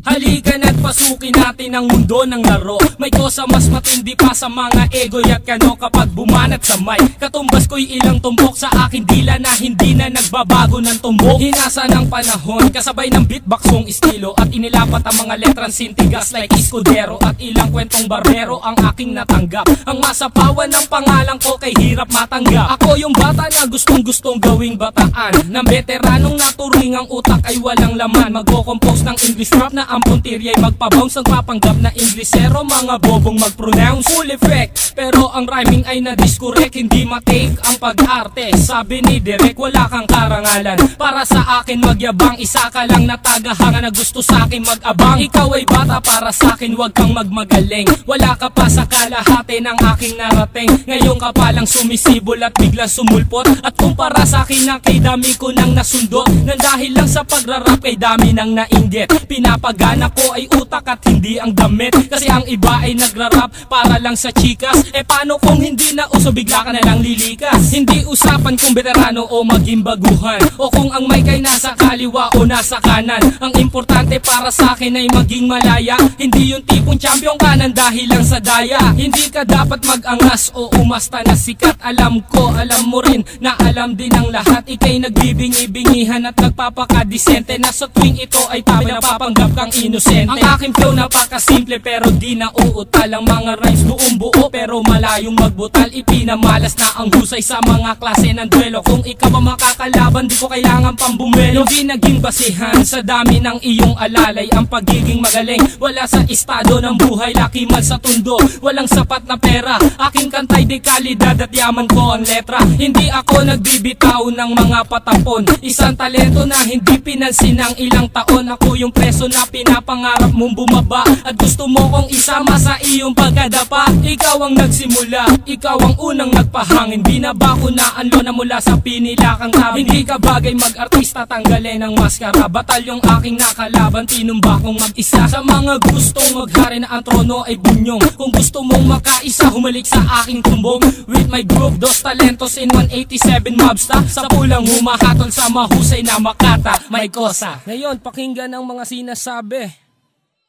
Halika na't pasukin natin ang mundo ng laro. May kosa mas matindi pa sa mga ego'y at kano kapag bumanat sa mic. Katumbas ko'y ilang tumbok sa aking dila na hindi na nagbabago ng tumbok. Hinasa ng panahon kasabay ng beatboxong estilo at inilapat ang mga letrang sintigas like Escudero. At ilang kwentong barbero ang aking natanggap. Ang masapawan ng pangalan ko kay hirap matanggap. Ako yung bata na gustong gawing bataan, ng veteranong naturing ang utak ay walang laman. Magko-compose ng English rap na ang puntirya'y magpabounce. Nagpapanggap na Inglesero, mga bobong mag-pronounce full effect. Pero ang rhyming ay na-discorrect, hindi matake ang pag-arte. Sabi ni Derek, wala kang karangalan para sa akin magyabang. Isa ka lang na tagahanga na gusto sa akin mag-abang. Ikaw ay bata para sa akin, wag kang magmagaling. Wala ka pa sa kalahati ng aking narating. Ngayon ka palang sumisibol at biglang sumulpot. At kumpara sa akin na kay dami ko nang nasundot, nang dahil lang sa pagrarap kay dami nang nainggit. Pinapagana ko ay utak at hindi ang damit. Kasi ang iba ay nagrarap para lang sa chikas. E paano kung hindi na uso, bigla ka na lang lilikas. Hindi usapan kung veterano o maging baguhan, o kung ang mic ay nasa kaliwa o nasa kanan. Ang importante para sa akin ay maging malaya. Hindi yung tipong champion ka nang dahil lang sa daya. Hindi ka dapat mag-angas o umasta na sikat. Alam ko, alam mo rin na alam din ang lahat. Ika'y nagbibingi-bingihan at nagpapakadisente na sa tuwing ito ay tabi napapanggap kang inosente. Ang aking flow napakasimple pero di na uutal. Ang mga rhymes buong buo pero malayong magbutal. Ipinamalas na ang husay sa mga klase ng duelo. Kung ikaw ang makakalaban, di ko kailangan pang bumelo. Di naging basihan sa dami ng iyong alalay ang pagiging magaling. Wala sa estado ng buhay, laki man sa tundo. Walang sapat na pera, aking kantay di kalidad at yaman ko ang letra. Hindi ako nagbibitaw ng mga patapon. Isang talento na hindi pinansin ng ilang taon. Ako yung preso na pinapangarap mong bumaba at gusto mo kong isama sa iyong pagkadapa. Ikaw ang nagsimula, ikaw ang unang nagpahangin. Binaba ko na anlo na mula sa pinilakang tabi. Hindi ka bagay mag-artista, tanggalin ang maskara. Batalyong aking nakalaban, tinumba kong mag-isa. Sa mga gustong maghari na ang trono ay bunyong. Kung gusto mong makaisa, humalik sa aking tumbong. With my group, Dos Talentos in 187 Mobsta. Sa pulang humahatol sa mahusay na makata. May kosa. Ngayon, pakinggan ang mga sinasabi.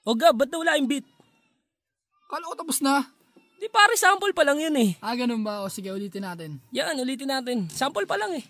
O Gab, ba't wala yung beat? Kala ko tapos na. Di pare, sample pa lang yun eh. Ganun ba? O sige, ulitin natin. Yan, ulitin natin. Sample pa lang eh.